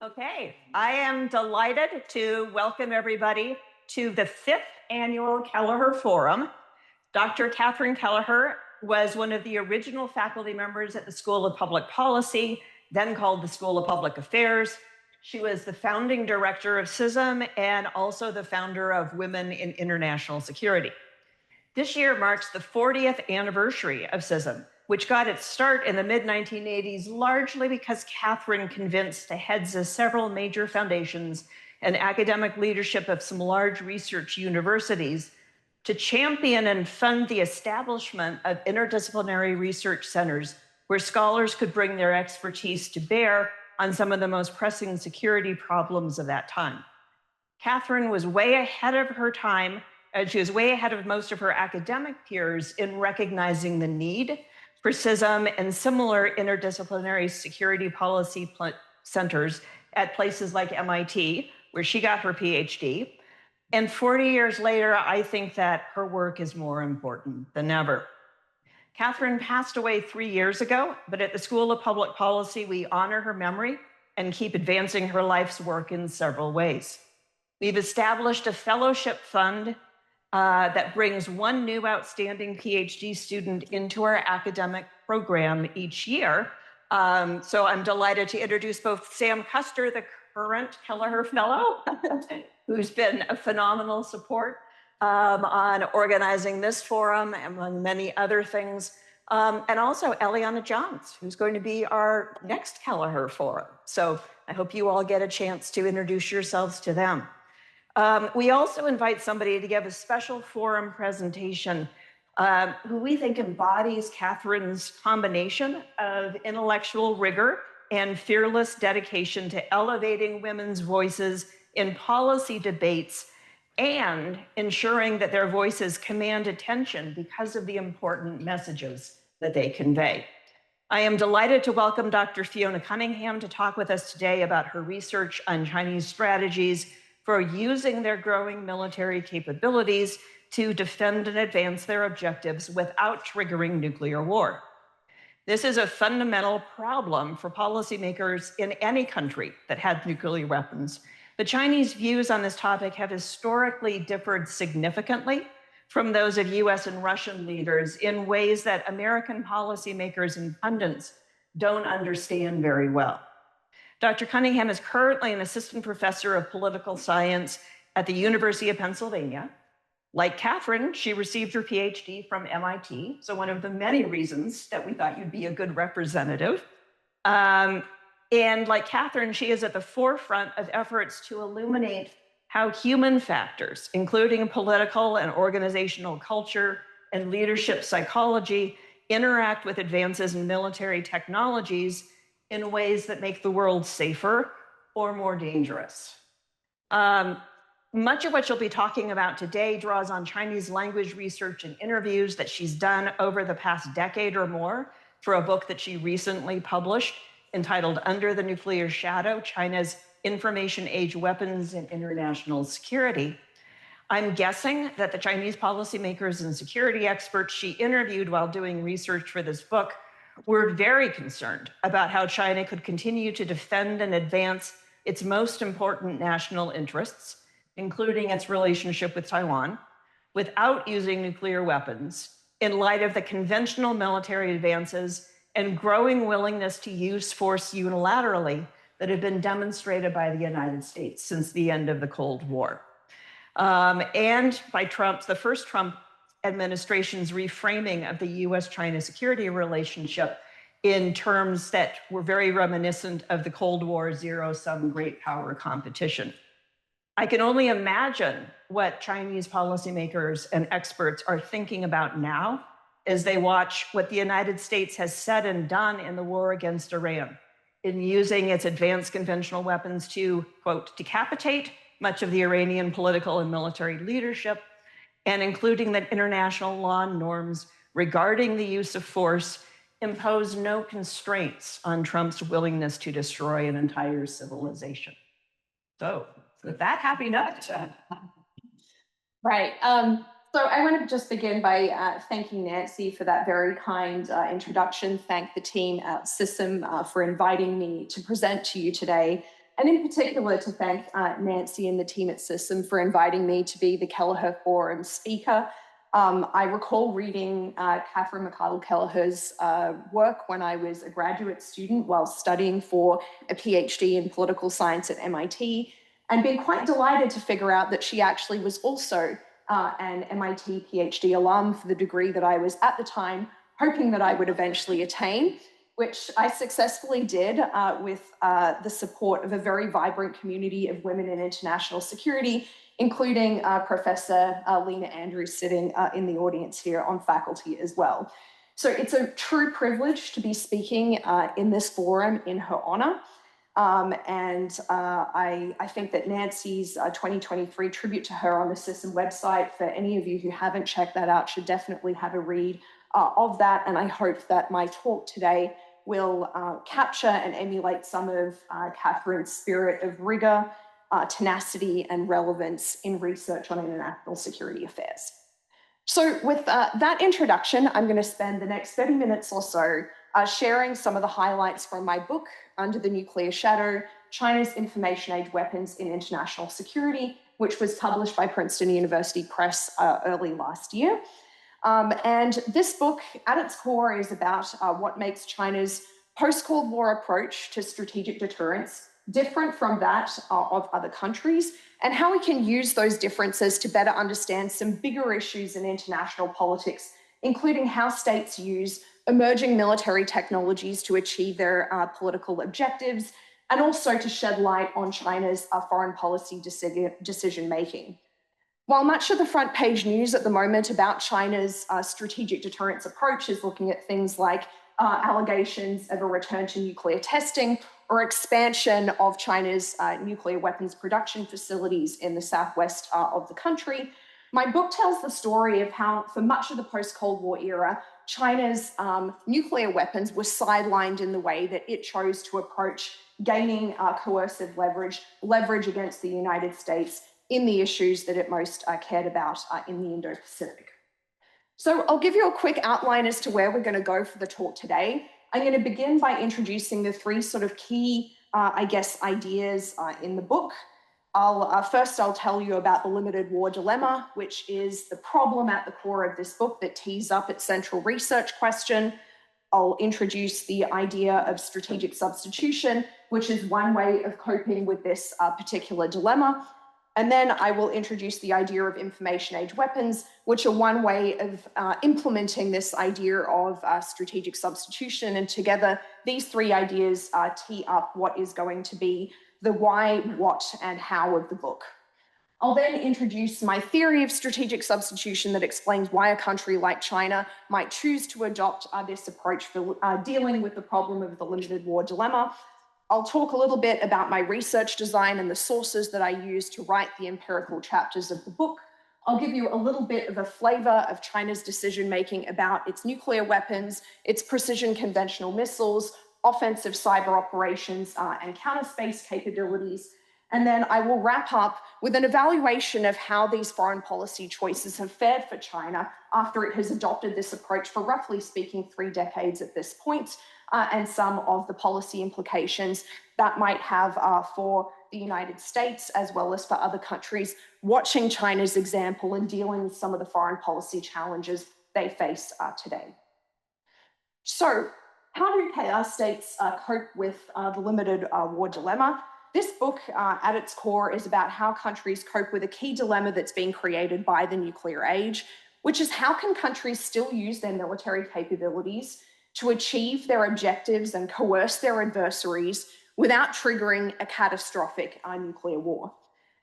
Okay, I am delighted to welcome everybody to the 5th annual Kelleher Forum. Dr. Catherine Kelleher was one of the original faculty members at the School of Public Policy, then called the School of Public Affairs. She was the founding director of CISSM and also the founder of Women in International Security. This year marks the 40th anniversary of CISSM, which got its start in the mid-1980s largely because Catherine convinced the heads of several major foundations and academic leadership of some large research universities to champion and fund the establishment of interdisciplinary research centers where scholars could bring their expertise to bear on some of the most pressing security problems of that time. Catherine was way ahead of her time, and she was way ahead of most of her academic peers in recognizing the need for CISSM and similar interdisciplinary security policy centers at places like MIT, where she got her PhD. And 40 years later, I think that her work is more important than ever. Catherine passed away 3 years ago, but at the School of Public Policy, we honor her memory and keep advancing her life's work in several ways. We've established a fellowship fund that brings one new outstanding PhD student into our academic program each year. So I'm delighted to introduce both Sam Custer, the current Kelleher Fellow, who's been a phenomenal support on organizing this forum, among many other things, and also Eliana Johns, who's going to be our next Kelleher Forum. So I hope you all get a chance to introduce yourselves to them. We also invite somebody to give a special forum presentation who we think embodies Catherine's combination of intellectual rigor and fearless dedication to elevating women's voices in policy debates and ensuring that their voices command attention because of the important messages that they convey. I am delighted to welcome Dr. Fiona Cunningham to talk with us today about her research on Chinese strategies for using their growing military capabilities to defend and advance their objectives without triggering nuclear war. This is a fundamental problem for policymakers in any country that had nuclear weapons. The Chinese views on this topic have historically differed significantly from those of US and Russian leaders in ways that American policymakers and pundits don't understand very well. Dr. Cunningham is currently an assistant professor of political science at the University of Pennsylvania. Like Catherine, she received her PhD from MIT, so one of the many reasons that we thought you'd be a good representative. And like Catherine, she is at the forefront of efforts to illuminate how human factors, including political and organizational culture and leadership psychology, interact with advances in military technologies in ways that make the world safer or more dangerous. Much of what she'll be talking about today draws on Chinese language research and interviews that she's done over the past decade or more for a book that she recently published entitled Under the Nuclear Shadow, China's Information Age Weapons and International Security. I'm guessing that the Chinese policymakers and security experts she interviewed while doing research for this book were very concerned about how China could continue to defend and advance its most important national interests, including its relationship with Taiwan, without using nuclear weapons in light of the conventional military advances and growing willingness to use force unilaterally that have been demonstrated by the United States since the end of the Cold War. And by the first Trump administration's reframing of the US-China security relationship in terms that were very reminiscent of the Cold War zero-sum great power competition. I can only imagine what Chinese policymakers and experts are thinking about now as they watch what the United States has said and done in the war against Iran, in using its advanced conventional weapons to, quote, decapitate much of the Iranian political and military leadership, and including that international law norms regarding the use of force impose no constraints on Trump's willingness to destroy an entire civilization. So with that, happy note. Right. So I want to just begin by thanking Nancy for that very kind introduction. Thank the team at CISSM for inviting me to present to you today. and in particular to thank Nancy and the team at CISSM for inviting me to be the Kelleher Forum speaker. I recall reading Catherine Kelleher's work when I was a graduate student while studying for a PhD in political science at MIT, and being quite delighted to figure out that she actually was also an MIT PhD alum for the degree that I was at the time hoping that I would eventually attain, which I successfully did with the support of a very vibrant community of women in international security, including Professor Lena Andrews sitting in the audience here on faculty as well. So it's a true privilege to be speaking in this forum in her honor. I think that Nancy's 2023 tribute to her on the CISSM website, for any of you who haven't checked that out, should definitely have a read of that. And I hope that my talk today will capture and emulate some of Catherine's spirit of rigor, tenacity, and relevance in research on international security affairs. So with that introduction, I'm going to spend the next 30 minutes or so sharing some of the highlights from my book, Under the Nuclear Shadow, China's Information Age Weapons in International Security, which was published by Princeton University Press early last year. And this book, at its core, is about what makes China's post-Cold War approach to strategic deterrence different from that of other countries, and how we can use those differences to better understand some bigger issues in international politics, including how states use emerging military technologies to achieve their political objectives, and also to shed light on China's foreign policy decision-making. While much of the front page news at the moment about China's strategic deterrence approach is looking at things like allegations of a return to nuclear testing or expansion of China's nuclear weapons production facilities in the southwest of the country, my book tells the story of how, for much of the post-Cold War era, China's nuclear weapons were sidelined in the way that it chose to approach gaining coercive leverage against the United States in the issues that it most cared about in the Indo-Pacific. So I'll give you a quick outline as to where we're going to go for the talk today. I'm going to begin by introducing the three sort of key, ideas in the book. First, I'll tell you about the limited war dilemma, which is the problem at the core of this book that tees up its central research question. I'll introduce the idea of strategic substitution, which is one way of coping with this particular dilemma. And then I will introduce the idea of information age weapons, which are one way of implementing this idea of strategic substitution. And together, these three ideas tee up what is going to be the why, what, and how of the book. I'll then introduce my theory of strategic substitution that explains why a country like China might choose to adopt this approach for dealing with the problem of the limited war dilemma. I'll talk a little bit about my research design and the sources that I use to write the empirical chapters of the book. I'll give you a little bit of a flavor of China's decision-making about its nuclear weapons, its precision conventional missiles, offensive cyber operations, and counterspace capabilities. And then I will wrap up with an evaluation of how these foreign policy choices have fared for China after it has adopted this approach for, roughly speaking, 3 decades at this point, and some of the policy implications that might have for the United States, as well as for other countries, watching China's example and dealing with some of the foreign policy challenges they face today. So, how do states cope with the limited war dilemma? This book, at its core, is about how countries cope with a key dilemma that's being created by the nuclear age, which is how can countries still use their military capabilities to achieve their objectives and coerce their adversaries without triggering a catastrophic nuclear war?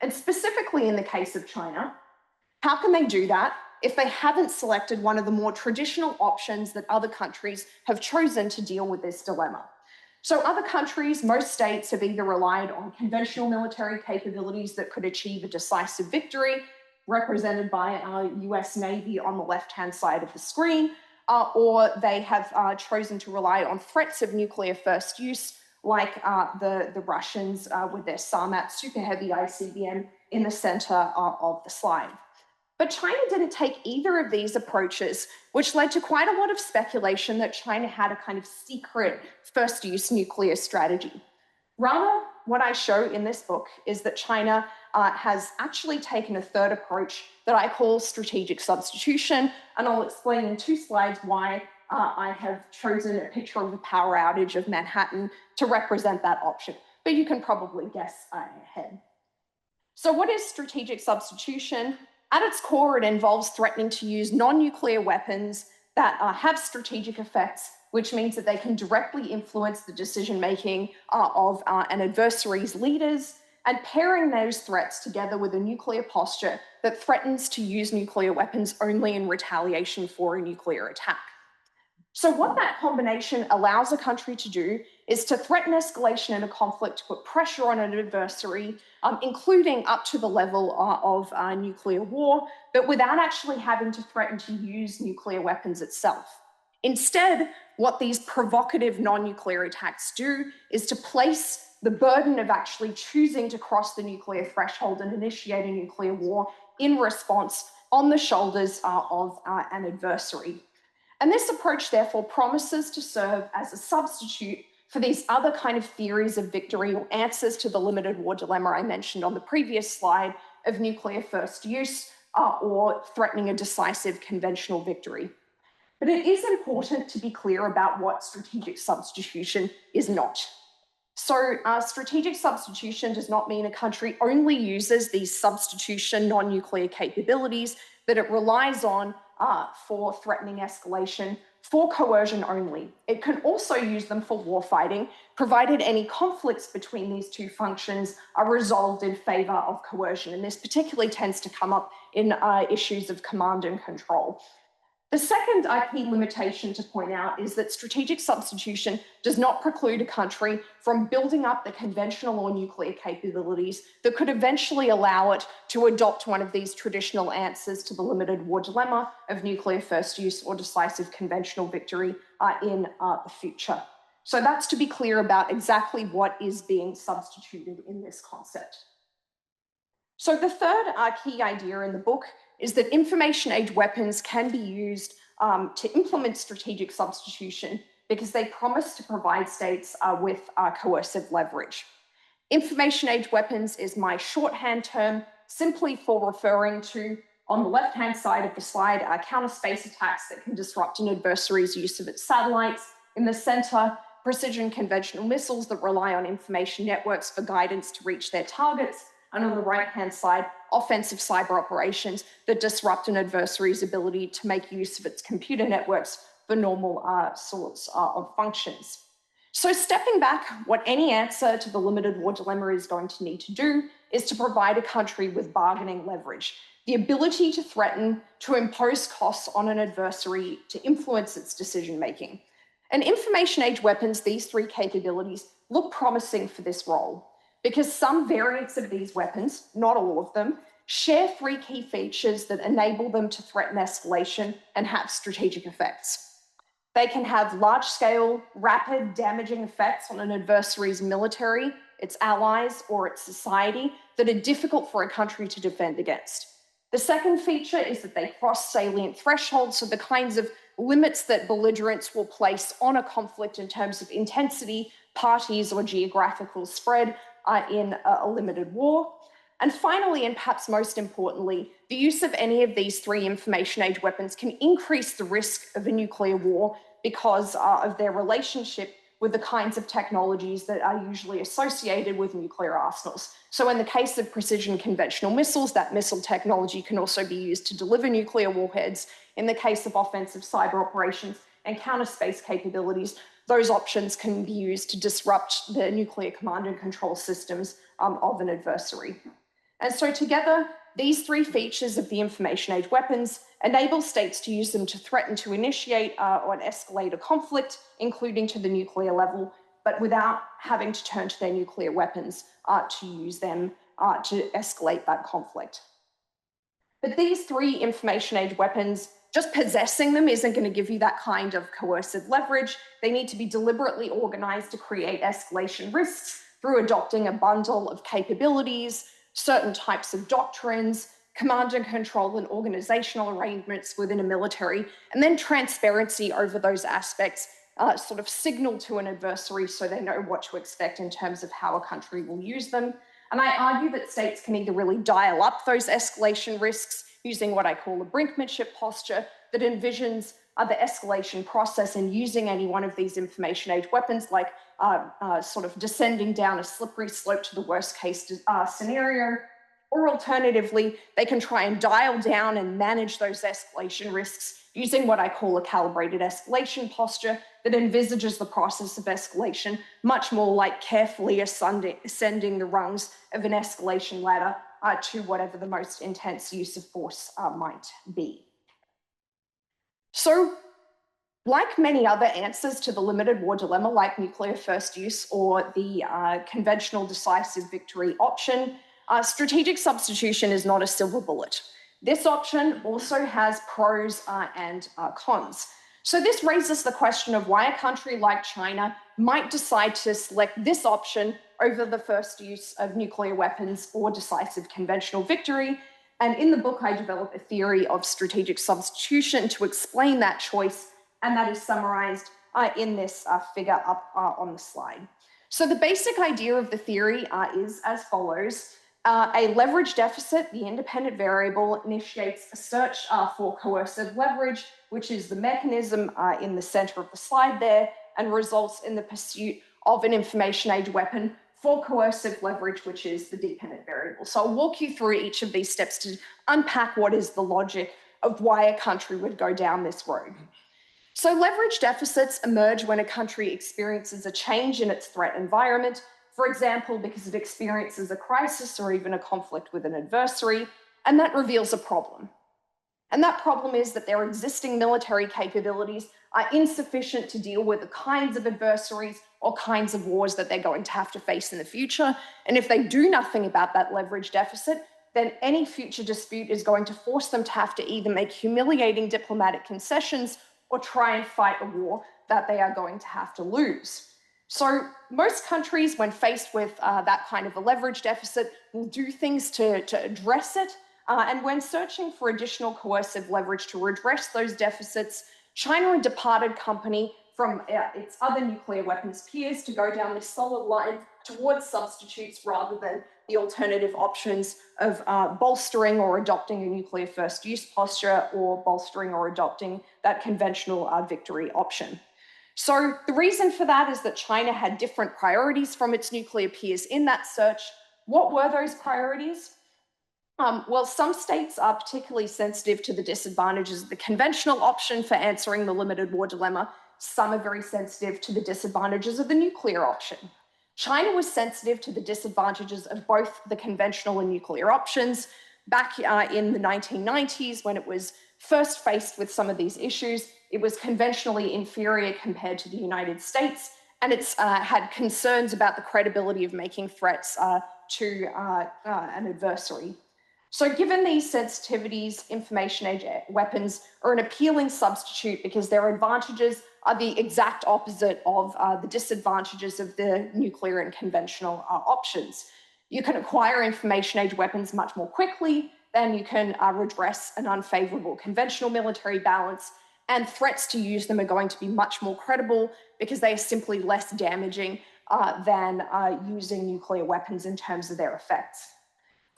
And specifically in the case of China, how can they do that if they haven't selected one of the more traditional options that other countries have chosen to deal with this dilemma? So other countries, most states, have either relied on conventional military capabilities that could achieve a decisive victory, represented by our US Navy on the left-hand side of the screen, or they have chosen to rely on threats of nuclear first use, like the Russians with their Sarmat super heavy ICBM in the center of the slide. But China didn't take either of these approaches, which led to quite a lot of speculation that China had a kind of secret first use nuclear strategy. Rather, what I show in this book is that China has actually taken a third approach that I call strategic substitution, and I'll explain in 2 slides why I have chosen a picture of the power outage of Manhattan to represent that option, but you can probably guess ahead. So what is strategic substitution? At its core, it involves threatening to use non-nuclear weapons that have strategic effects, which means that they can directly influence the decision-making of an adversary's leaders, and pairing those threats together with a nuclear posture that threatens to use nuclear weapons only in retaliation for a nuclear attack. So what that combination allows a country to do is to threaten escalation in a conflict, to put pressure on an adversary, including up to the level of nuclear war, but without actually having to threaten to use nuclear weapons itself. Instead, what these provocative non-nuclear attacks do is to place the burden of actually choosing to cross the nuclear threshold and initiate a nuclear war in response on the shoulders of an adversary. And this approach, therefore, promises to serve as a substitute for these other kind of theories of victory or answers to the limited war dilemma I mentioned on the previous slide of nuclear first use or threatening a decisive conventional victory. But it is important to be clear about what strategic substitution is not. So strategic substitution does not mean a country only uses these substitution non-nuclear capabilities that it relies on for threatening escalation for coercion only. It can also use them for warfighting, provided any conflicts between these 2 functions are resolved in favor of coercion. And this particularly tends to come up in issues of command and control. The second key limitation to point out is that strategic substitution does not preclude a country from building up the conventional or nuclear capabilities that could eventually allow it to adopt one of these traditional answers to the limited war dilemma of nuclear first use or decisive conventional victory in the future. So that's to be clear about exactly what is being substituted in this concept. So the third key idea in the book is that information age weapons can be used to implement strategic substitution because they promise to provide states with coercive leverage. Information age weapons is my shorthand term simply for referring to, on the left-hand side of the slide, counterspace attacks that can disrupt an adversary's use of its satellites. In the center, precision conventional missiles that rely on information networks for guidance to reach their targets. And on the right-hand side, offensive cyber operations that disrupt an adversary's ability to make use of its computer networks for normal sorts of functions. So stepping back, what any answer to the limited war dilemma is going to need to do is to provide a country with bargaining leverage, the ability to threaten, to impose costs on an adversary, to influence its decision-making. And information age weapons, these 3 capabilities, look promising for this role, because some variants of these weapons, not all of them, share 3 key features that enable them to threaten escalation and have strategic effects. They can have large-scale, rapid, damaging effects on an adversary's military, its allies, or its society that are difficult for a country to defend against. The second feature is that they cross salient thresholds, so the kinds of limits that belligerents will place on a conflict in terms of intensity, parties, or geographical spread in a limited war. And finally, and perhaps most importantly, the use of any of these 3 information age weapons can increase the risk of a nuclear war because of their relationship with the kinds of technologies that are usually associated with nuclear arsenals. So in the case of precision conventional missiles, that missile technology can also be used to deliver nuclear warheads. In the case of offensive cyber operations and counterspace capabilities, those options can be used to disrupt the nuclear command and control systems of an adversary. And so together, these 3 features of the information age weapons enable states to use them to threaten to initiate or escalate a conflict, including to the nuclear level, but without having to turn to their nuclear weapons to use them to escalate that conflict. But these 3 information age weapons, just possessing them isn't going to give you that kind of coercive leverage. They need to be deliberately organized to create escalation risks through adopting a bundle of capabilities, certain types of doctrines, command and control and organizational arrangements within a military, and then transparency over those aspects sort of signal to an adversary so they know what to expect in terms of how a country will use them. And I argue that states can either really dial up those escalation risks using what I call a brinkmanship posture that envisions the escalation process and using any one of these information age weapons, like sort of descending down a slippery slope to the worst case scenario. Or alternatively, they can try and dial down and manage those escalation risks using what I call a calibrated escalation posture that envisages the process of escalation much more like carefully ascending the rungs of an escalation ladder to whatever the most intense use of force might be. So, like many other answers to the limited war dilemma, like nuclear first use or the conventional decisive victory option, strategic substitution is not a silver bullet. This option also has pros and cons. So this raises the question of why a country like China might decide to select this option over the first use of nuclear weapons or decisive conventional victory. And in the book, I develop a theory of strategic substitution to explain that choice, and that is summarized in this figure up on the slide. So the basic idea of the theory is as follows. A leverage deficit, the independent variable, initiates a search for coercive leverage, which is the mechanism in the center of the slide there, and results in the pursuit of an information age weapon for coercive leverage, which is the dependent variable. So I'll walk you through each of these steps to unpack what is the logic of why a country would go down this road. So leverage deficits emerge when a country experiences a change in its threat environment, for example, because it experiences a crisis or even a conflict with an adversary, and that reveals a problem. And that problem is that their existing military capabilities are insufficient to deal with the kinds of adversaries or kinds of wars that they're going to have to face in the future. And if they do nothing about that leverage deficit, then any future dispute is going to force them to have to either make humiliating diplomatic concessions or try and fight a war that they are going to have to lose. So most countries, when faced with that kind of a leverage deficit, will do things to address it. And when searching for additional coercive leverage to redress those deficits, China, a departed company from its other nuclear weapons peers, to go down this solid line towards substitutes rather than the alternative options of bolstering or adopting a nuclear first use posture or bolstering or adopting that conventional victory option. So the reason for that is that China had different priorities from its nuclear peers in that search. What were those priorities? Well, some states are particularly sensitive to the disadvantages of the conventional option for answering the limited war dilemma. Some are very sensitive to the disadvantages of the nuclear option. China was sensitive to the disadvantages of both the conventional and nuclear options. Back in the 1990s, when it was first faced with some of these issues, it was conventionally inferior compared to the United States, and it's had concerns about the credibility of making threats to an adversary. So given these sensitivities, information age weapons are an appealing substitute because their advantages are the exact opposite of the disadvantages of the nuclear and conventional options. You can acquire information age weapons much more quickly than you can redress an unfavorable conventional military balance, and threats to use them are going to be much more credible because they are simply less damaging than using nuclear weapons in terms of their effects.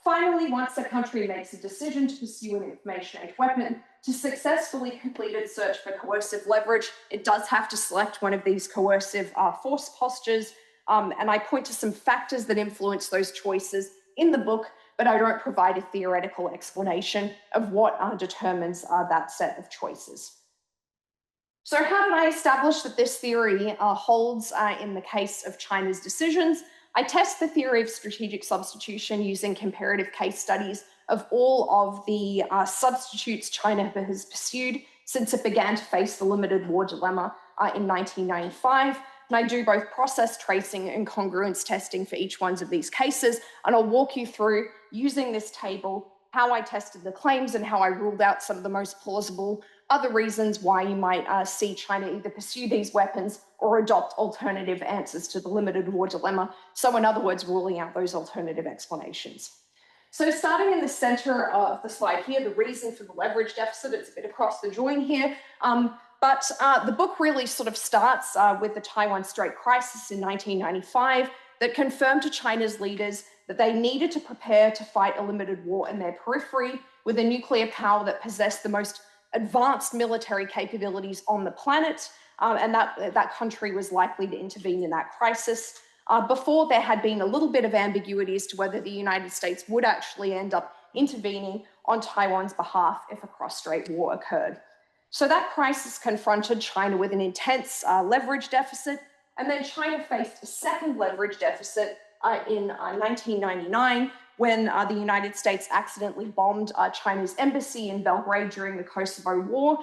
Finally, once a country makes a decision to pursue an information age weapon, to successfully complete its search for coercive leverage, it does have to select one of these coercive force postures. And I point to some factors that influence those choices in the book, but I don't provide a theoretical explanation of what determines that set of choices. So how did I establish that this theory holds in the case of China's decisions? I test the theory of strategic substitution using comparative case studies of all of the substitutes China has pursued since it began to face the limited war dilemma in 1995. And I do both process tracing and congruence testing for each one of these cases. And I'll walk you through, using this table, how I tested the claims and how I ruled out some of the most plausible other reasons why you might see China either pursue these weapons or adopt alternative answers to the limited war dilemma. So in other words, ruling out those alternative explanations. So starting in the center of the slide here, the reason for the leverage deficit, it's a bit across the join here. But the book really sort of starts with the Taiwan Strait crisis in 1995 that confirmed to China's leaders that they needed to prepare to fight a limited war in their periphery with a nuclear power that possessed the most advanced military capabilities on the planet, and that country was likely to intervene in that crisis. Before, there had been a little bit of ambiguity as to whether the United States would actually end up intervening on Taiwan's behalf if a cross-strait war occurred. So that crisis confronted China with an intense leverage deficit, and then China faced a second leverage deficit in 1999 when the United States accidentally bombed China's embassy in Belgrade during the Kosovo War.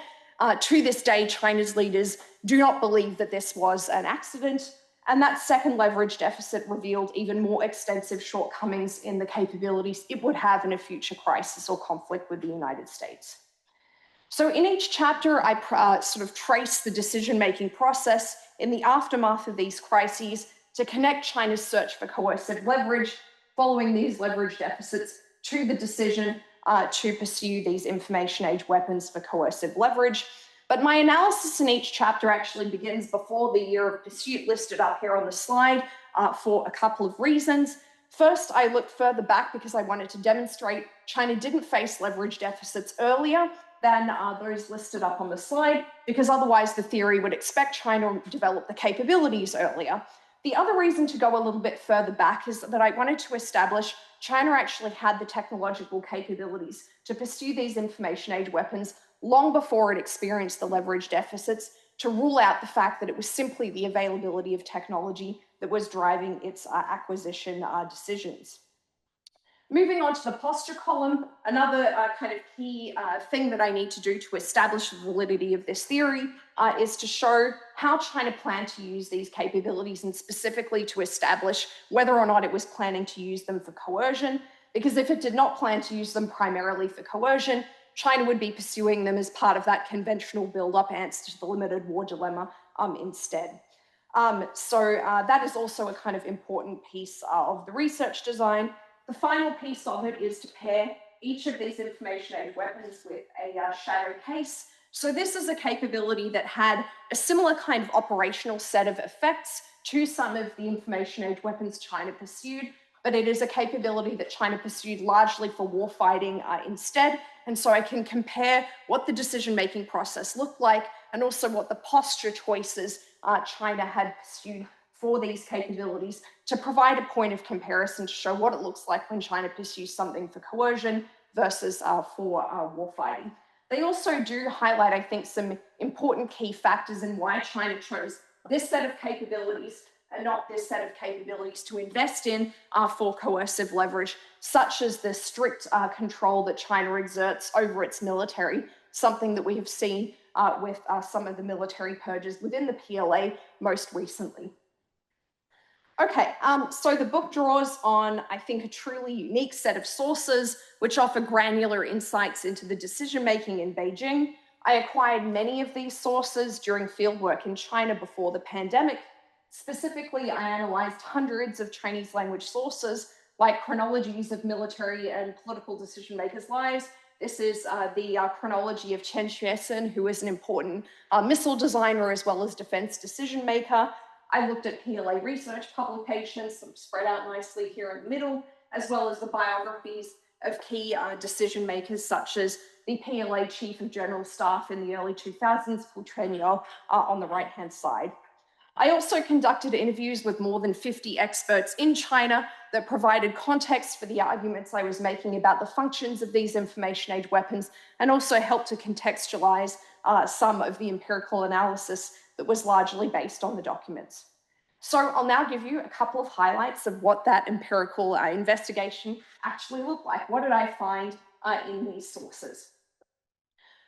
To this day, China's leaders do not believe that this was an accident, and that second leverage deficit revealed even more extensive shortcomings in the capabilities it would have in a future crisis or conflict with the United States. So in each chapter, I sort of trace the decision-making process in the aftermath of these crises to connect China's search for coercive leverage following these leverage deficits to the decision to pursue these information age weapons for coercive leverage. But my analysis in each chapter actually begins before the year of pursuit listed up here on the slide for a couple of reasons. First, I looked further back because I wanted to demonstrate China didn't face leverage deficits earlier than those listed up on the slide, because otherwise the theory would expect China to develop the capabilities earlier. The other reason to go a little bit further back is that I wanted to establish China actually had the technological capabilities to pursue these information age weapons long before it experienced the leverage deficits, to rule out the fact that it was simply the availability of technology that was driving its acquisition decisions. Moving on to the posture column, another kind of key thing that I need to do to establish the validity of this theory is to show how China planned to use these capabilities, and specifically to establish whether or not it was planning to use them for coercion. Because if it did not plan to use them primarily for coercion, China would be pursuing them as part of that conventional build-up answer to the limited war dilemma instead. So that is also a kind of important piece of the research design. The final piece of it is to pair each of these information age weapons with a shadow case. So this is a capability that had a similar kind of operational set of effects to some of the information age weapons China pursued, but it is a capability that China pursued largely for warfighting instead. And so I can compare what the decision-making process looked like and also what the posture choices China had pursued for these capabilities to provide a point of comparison to show what it looks like when China pursues something for coercion versus for warfighting. They also do highlight, I think, some important key factors in why China chose this set of capabilities and not this set of capabilities to invest in for coercive leverage, such as the strict control that China exerts over its military, something that we have seen with some of the military purges within the PLA most recently. Okay, so the book draws on, I think, a truly unique set of sources which offer granular insights into the decision-making in Beijing. I acquired many of these sources during fieldwork in China before the pandemic. Specifically, I analyzed hundreds of Chinese language sources, like chronologies of military and political decision-makers' lives. This is the chronology of Chen Xuesen, who is an important missile designer as well as defense decision-maker. I looked at PLA research publications, some spread out nicely here in the middle, as well as the biographies of key decision makers, such as the PLA Chief of General Staff in the early 2000s, Fu Chuanyou, on the right-hand side. I also conducted interviews with more than 50 experts in China that provided context for the arguments I was making about the functions of these information age weapons, and also helped to contextualize some of the empirical analysis that was largely based on the documents. So I'll now give you a couple of highlights of what that empirical investigation actually looked like. What did I find in these sources?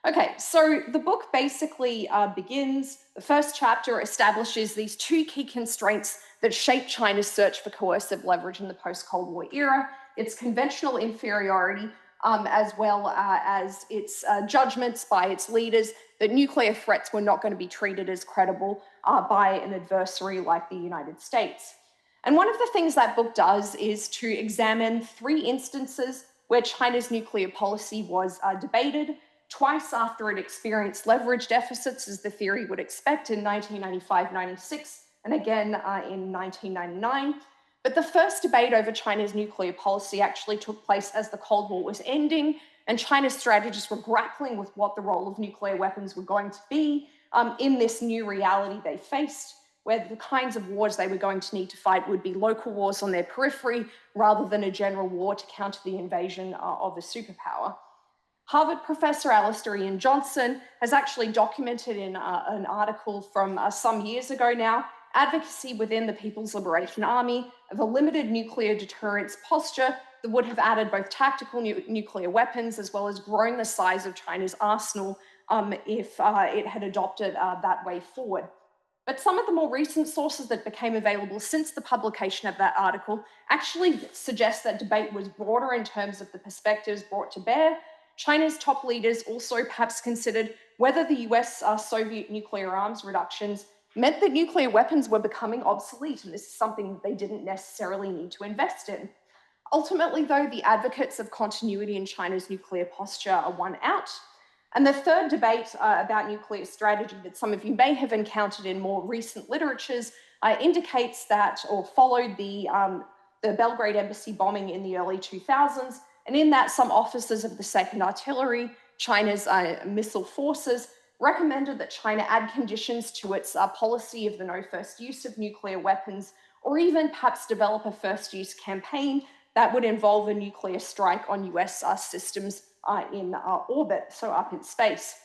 Okay, so the book basically begins, the first chapter establishes these two key constraints that shape China's search for coercive leverage in the post-Cold War era: its conventional inferiority, as well as its judgments by its leaders that nuclear threats were not going to be treated as credible by an adversary like the United States. And one of the things that book does is to examine 3 instances where China's nuclear policy was debated. twice after it experienced leverage deficits, as the theory would expect, in 1995-96, and again in 1999. But the first debate over China's nuclear policy actually took place as the Cold War was ending, and China's strategists were grappling with what the role of nuclear weapons were going to be in this new reality they faced, where the kinds of wars they were going to need to fight would be local wars on their periphery rather than a general war to counter the invasion of a superpower. Harvard professor Alistair Ian Johnson has actually documented in an article from some years ago now advocacy within the People's Liberation Army of a limited nuclear deterrence posture that would have added both tactical nuclear weapons as well as growing the size of China's arsenal if it had adopted that way forward. But some of the more recent sources that became available since the publication of that article actually suggest that debate was broader in terms of the perspectives brought to bear. China's top leaders also perhaps considered whether the US-Soviet nuclear arms reductions meant that nuclear weapons were becoming obsolete, and this is something that they didn't necessarily need to invest in. Ultimately, though, the advocates of continuity in China's nuclear posture won out. And the third debate about nuclear strategy that some of you may have encountered in more recent literatures indicates that, or followed the Belgrade embassy bombing in the early 2000s. And in that, some officers of the 2nd Artillery, China's missile forces, recommended that China add conditions to its policy of the no first use of nuclear weapons, or even perhaps develop a first use campaign that would involve a nuclear strike on US systems in orbit, so up in space.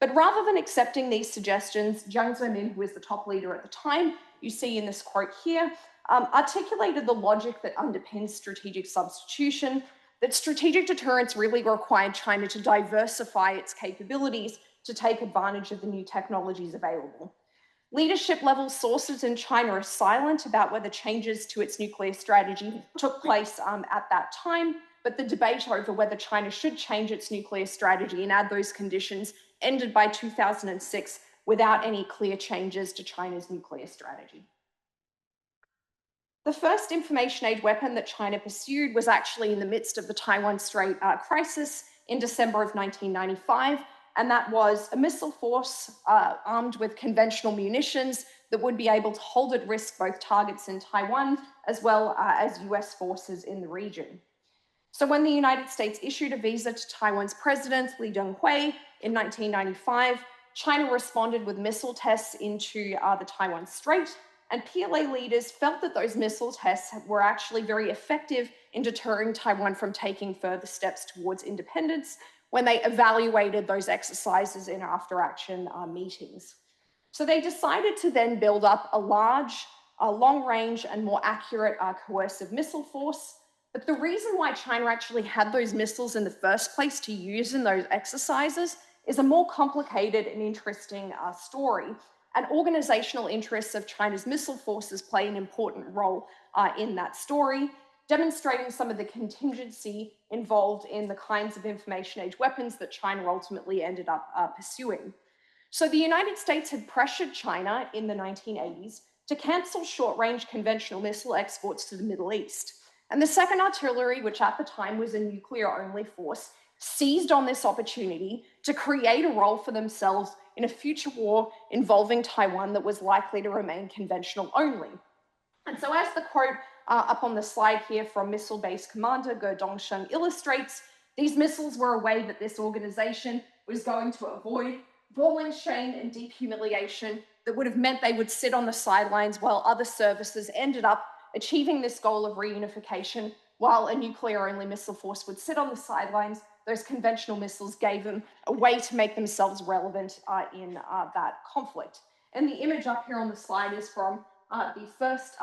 But rather than accepting these suggestions, Jiang Zemin, who was the top leader at the time, you see in this quote here, articulated the logic that underpins strategic substitution, that strategic deterrence really required China to diversify its capabilities to take advantage of the new technologies available. Leadership level sources in China are silent about whether changes to its nuclear strategy took place at that time, but the debate over whether China should change its nuclear strategy and add those conditions ended by 2006 without any clear changes to China's nuclear strategy. The first information age weapon that China pursued was actually in the midst of the Taiwan Strait crisis in December of 1995, and that was a missile force armed with conventional munitions that would be able to hold at risk both targets in Taiwan as well as US forces in the region. So when the United States issued a visa to Taiwan's president, Lee Teng-hui, in 1995, China responded with missile tests into the Taiwan Strait, and PLA leaders felt that those missile tests were actually very effective in deterring Taiwan from taking further steps towards independence when they evaluated those exercises in after-action meetings. So they decided to then build up a large, long-range, and more accurate coercive missile force. But the reason why China actually had those missiles in the first place to use in those exercises is a more complicated and interesting story. And organizational interests of China's missile forces play an important role in that story, demonstrating some of the contingency involved in the kinds of information age weapons that China ultimately ended up pursuing. So the United States had pressured China in the 1980s to cancel short-range conventional missile exports to the Middle East. And the 2nd Artillery, which at the time was a nuclear-only force, seized on this opportunity to create a role for themselves in a future war involving Taiwan that was likely to remain conventional only. And so as the quote up on the slide here from Missile Base Commander Ge Dongsheng illustrates, these missiles were a way that this organization was going to avoid ball and shame and deep humiliation that would have meant they would sit on the sidelines while other services ended up achieving this goal of reunification. While a nuclear-only missile force would sit on the sidelines, those conventional missiles gave them a way to make themselves relevant in that conflict. And the image up here on the slide is from the first,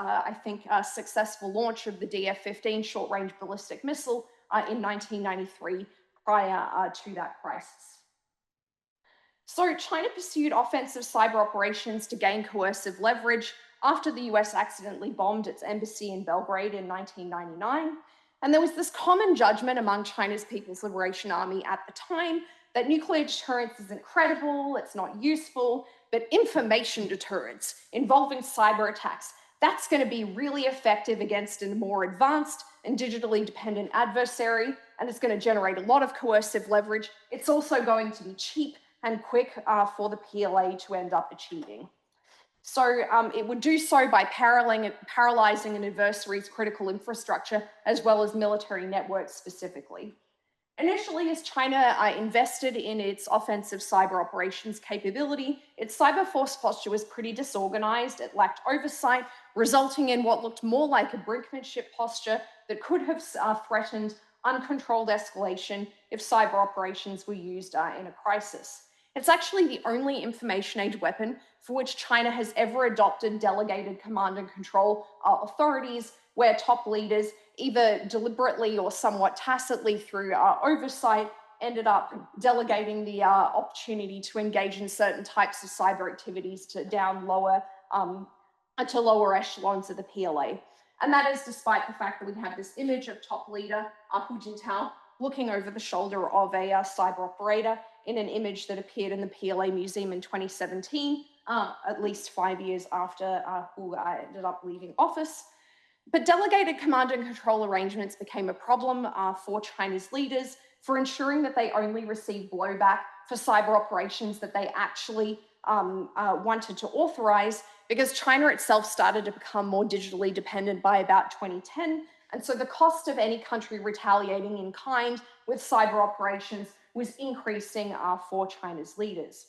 successful launch of the DF-15 short-range ballistic missile in 1993, prior to that crisis. So China pursued offensive cyber operations to gain coercive leverage after the US accidentally bombed its embassy in Belgrade in 1999. And there was this common judgment among China's People's Liberation Army at the time that nuclear deterrence isn't credible, it's not useful, but information deterrence involving cyber attacks, That's going to be really effective against a more advanced and digitally dependent adversary, and it's going to generate a lot of coercive leverage. It's also going to be cheap and quick for the PLA to end up achieving. So it would do so by paralyzing an adversary's critical infrastructure as well as military networks specifically. Initially, as China invested in its offensive cyber operations capability, its cyber force posture was pretty disorganized. It lacked oversight, resulting in what looked more like a brinkmanship posture that could have threatened uncontrolled escalation if cyber operations were used in a crisis. It's actually the only information age weapon for which China has ever adopted delegated command and control authorities, where top leaders, either deliberately or somewhat tacitly through oversight, ended up delegating the opportunity to engage in certain types of cyber activities to lower echelons of the PLA. And that is despite the fact that we have this image of top leader Hu Jintao looking over the shoulder of a cyber operator in an image that appeared in the PLA Museum in 2017, at least 5 years after Hu ended up leaving office. But delegated command and control arrangements became a problem for China's leaders for ensuring that they only received blowback for cyber operations that they actually wanted to authorize, because China itself started to become more digitally dependent by about 2010. And so the cost of any country retaliating in kind with cyber operations was increasing for China's leaders.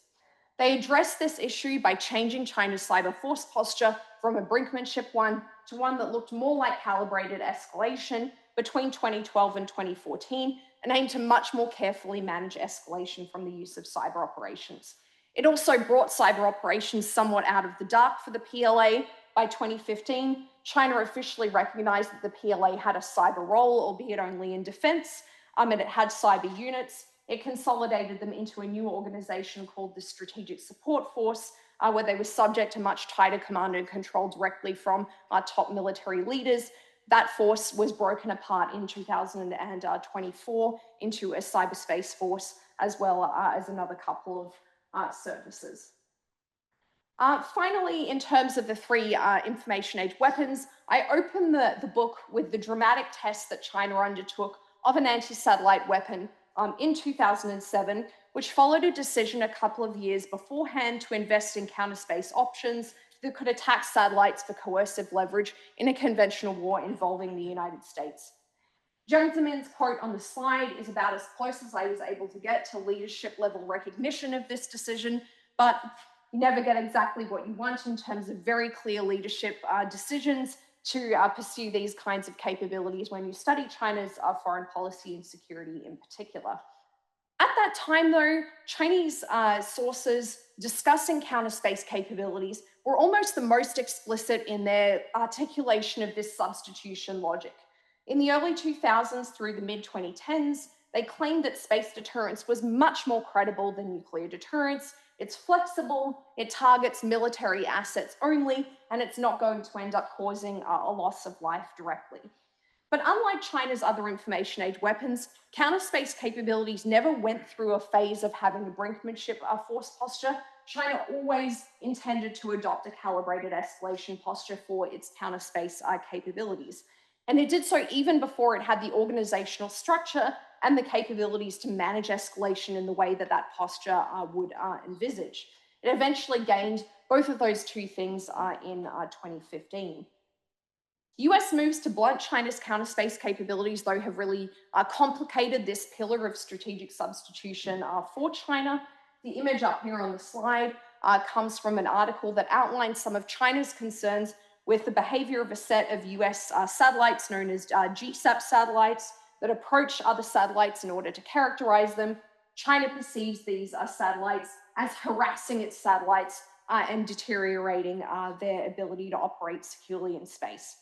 They addressed this issue by changing China's cyber force posture from a brinkmanship one to one that looked more like calibrated escalation between 2012 and 2014, and aimed to much more carefully manage escalation from the use of cyber operations. It also brought cyber operations somewhat out of the dark for the PLA. By 2015, China officially recognized that the PLA had a cyber role, albeit only in defense, and it had cyber units. It consolidated them into a new organization called the Strategic Support Force, where they were subject to much tighter command and control directly from top military leaders. That force was broken apart in 2024 into a cyberspace force, as well as another couple of services. Finally, in terms of the three information age weapons, I open the book with the dramatic test that China undertook of an anti-satellite weapon in 2007, which followed a decision a couple of years beforehand to invest in counterspace options that could attack satellites for coercive leverage in a conventional war involving the United States. Jiang Zemin's quote on the slide is about as close as I was able to get to leadership level recognition of this decision, but you never get exactly what you want in terms of very clear leadership decisions to pursue these kinds of capabilities when you study China's foreign policy and security in particular. At that time, though, Chinese sources discussing counterspace capabilities were almost the most explicit in their articulation of this substitution logic. In the early 2000s through the mid-2010s, they claimed that space deterrence was much more credible than nuclear deterrence. It's flexible, it targets military assets only, and it's not going to end up causing a loss of life directly. But unlike China's other information age weapons, counterspace capabilities never went through a phase of having a brinkmanship force posture. China always intended to adopt a calibrated escalation posture for its counterspace capabilities. And it did so even before it had the organizational structure and the capabilities to manage escalation in the way that that posture would envisage. It eventually gained both of those two things in 2015. US moves to blunt China's counterspace capabilities, though, have really complicated this pillar of strategic substitution for China. The image up here on the slide comes from an article that outlines some of China's concerns with the behavior of a set of US satellites known as GSAP satellites that approach other satellites in order to characterize them. China perceives these satellites as harassing its satellites and deteriorating their ability to operate securely in space.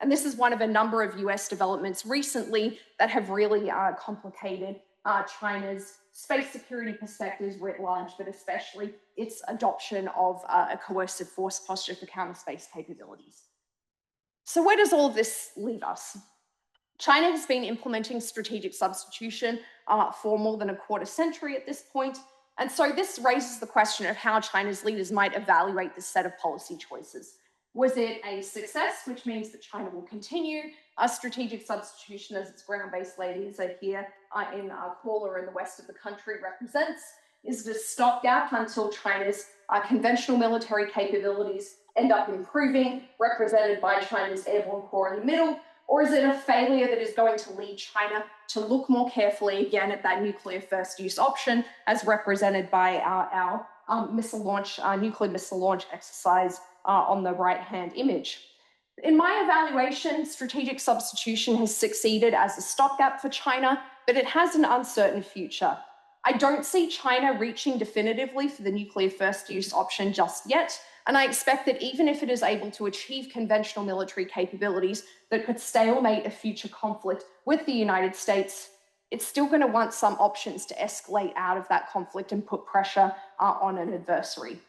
And this is one of a number of US developments recently that have really complicated China's space security perspectives writ large, but especially its adoption of a coercive force posture for counterspace capabilities. So where does all of this leave us? China has been implementing strategic substitution for more than a quarter century at this point. And so this raises the question of how China's leaders might evaluate this set of policy choices. Was it a success, which means that China will continue a strategic substitution, as its ground-based ladies are here in Kuala in the west of the country represents? Is it a stopgap until China's conventional military capabilities end up improving, represented by China's airborne corps in the middle? Or is it a failure that is going to lead China to look more carefully again at that nuclear first use option, as represented by our nuclear missile launch exercise on the right-hand image? In my evaluation, strategic substitution has succeeded as a stopgap for China, but it has an uncertain future. I don't see China reaching definitively for the nuclear first use option just yet, and I expect that even if it is able to achieve conventional military capabilities that could stalemate a future conflict with the United States, it's still going to want some options to escalate out of that conflict and put pressure on an adversary.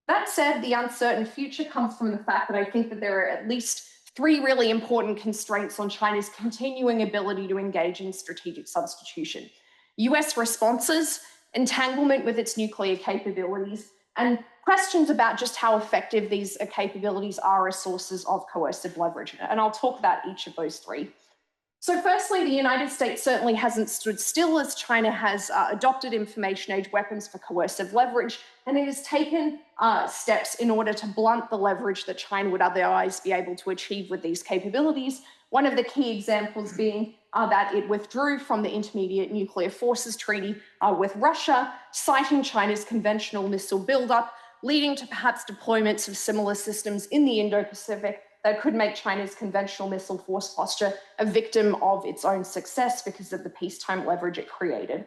That said, the uncertain future comes from the fact that I think that there are at least three really important constraints on China's continuing ability to engage in strategic substitution: US responses, entanglement with its nuclear capabilities, and questions about just how effective these capabilities are as sources of coercive leverage. And I'll talk about each of those three. So firstly, the United States certainly hasn't stood still as China has adopted information age weapons for coercive leverage, and it has taken steps in order to blunt the leverage that China would otherwise be able to achieve with these capabilities. One of the key examples being that it withdrew from the Intermediate Nuclear Forces Treaty with Russia, citing China's conventional missile buildup, leading to perhaps deployments of similar systems in the Indo-Pacific that could make China's conventional missile force posture a victim of its own success because of the peacetime leverage it created.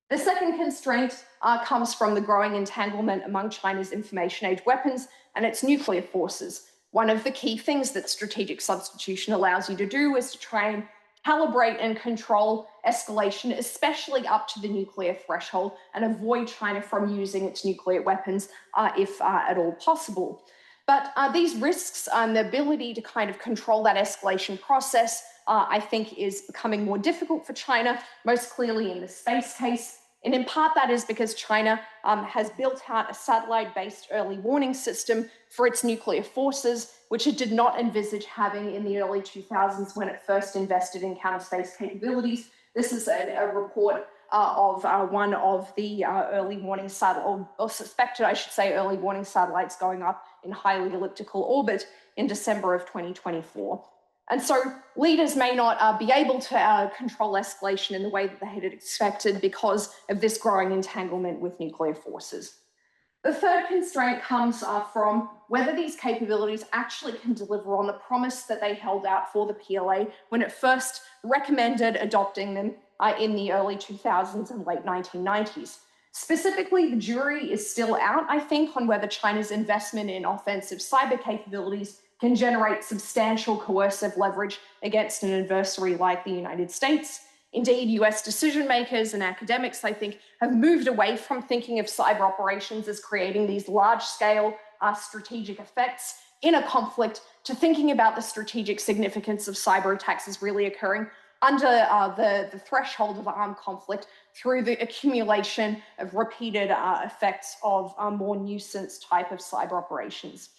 The second constraint comes from the growing entanglement among China's information age weapons and its nuclear forces. One of the key things that strategic substitution allows you to do is to try and calibrate and control escalation, especially up to the nuclear threshold, and avoid China from using its nuclear weapons if at all possible. But these risks and the ability to kind of control that escalation process, I think, is becoming more difficult for China, most clearly in the space case. And in part, that is because China has built out a satellite-based early warning system for its nuclear forces, which it did not envisage having in the early 2000s when it first invested in counterspace capabilities. This is a report of one of the early warning satellites, or suspected, I should say, early warning satellites going up in highly elliptical orbit in December of 2024. And so leaders may not be able to control escalation in the way that they had expected because of this growing entanglement with nuclear forces. The third constraint comes from whether these capabilities actually can deliver on the promise that they held out for the PLA when it first recommended adopting them in the early 2000s and late 1990s. Specifically, the jury is still out, I think, on whether China's investment in offensive cyber capabilities can generate substantial coercive leverage against an adversary like the United States. Indeed, US decision makers and academics, I think, have moved away from thinking of cyber operations as creating these large-scale strategic effects in a conflict to thinking about the strategic significance of cyber attacks as really occurring under the threshold of armed conflict through the accumulation of repeated effects of more nuisance type of cyber operations.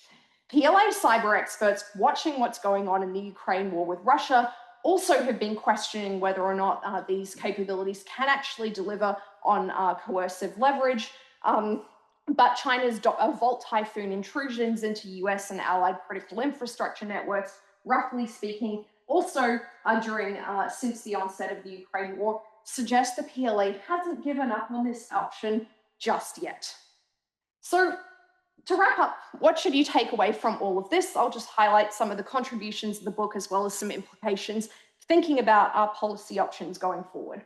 PLA cyber experts watching what's going on in the Ukraine war with Russia also have been questioning whether or not these capabilities can actually deliver on coercive leverage. But China's Volt Typhoon intrusions into US and allied critical infrastructure networks, roughly speaking, also since the onset of the Ukraine war, suggest the PLA hasn't given up on this option just yet. So to wrap up, what should you take away from all of this? I'll just highlight some of the contributions of the book as well as some implications thinking about our policy options going forward.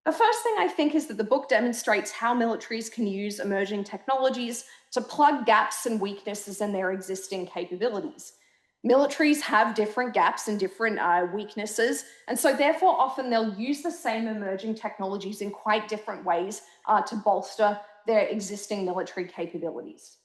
The first thing I think is that the book demonstrates how militaries can use emerging technologies to plug gaps and weaknesses in their existing capabilities. Militaries have different gaps and different weaknesses, and so therefore often they'll use the same emerging technologies in quite different ways to bolster their existing military capabilities.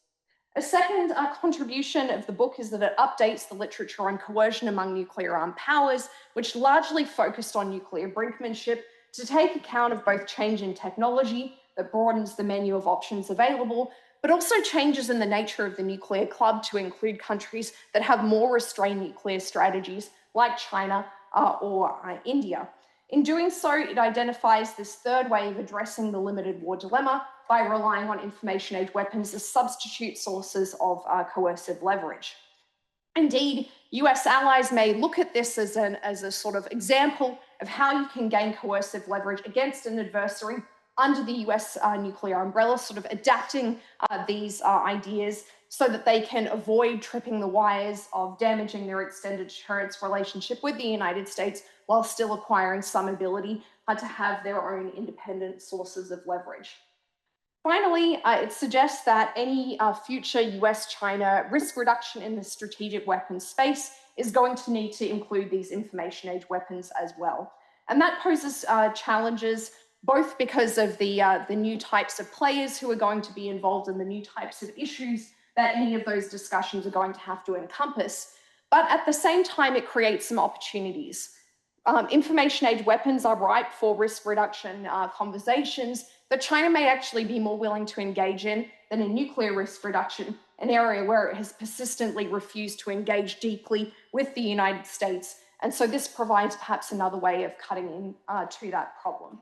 A second contribution of the book is that it updates the literature on coercion among nuclear armed powers, which largely focused on nuclear brinkmanship to take account of both change in technology that broadens the menu of options available, but also changes in the nature of the nuclear club to include countries that have more restrained nuclear strategies like China or India. In doing so, it identifies this third way of addressing the limited war dilemma by relying on information age weapons as substitute sources of coercive leverage. Indeed, US allies may look at this as a sort of example of how you can gain coercive leverage against an adversary under the US nuclear umbrella, sort of adapting these ideas so that they can avoid tripping the wires of damaging their extended deterrence relationship with the United States while still acquiring some ability to have their own independent sources of leverage. Finally, it suggests that any future US-China risk reduction in the strategic weapons space is going to need to include these information age weapons as well. And that poses challenges both because of the new types of players who are going to be involved in the new types of issues that any of those discussions are going to have to encompass. But at the same time, it creates some opportunities. Information age weapons are ripe for risk reduction conversations that China may actually be more willing to engage in than in nuclear risk reduction, an area where it has persistently refused to engage deeply with the United States. And so this provides perhaps another way of cutting into that problem.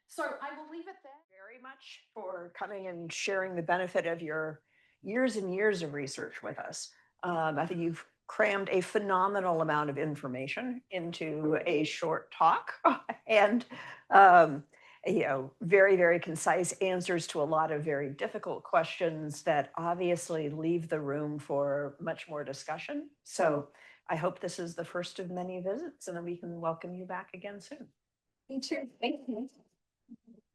So I will leave it there. Very much for coming and sharing the benefit of your years and years of research with us. I think you've crammed a phenomenal amount of information into a short talk and very, very concise answers to a lot of very difficult questions that obviously leave the room for much more discussion. So I hope this is the first of many visits and that we can welcome you back again soon. Me too. Thank you.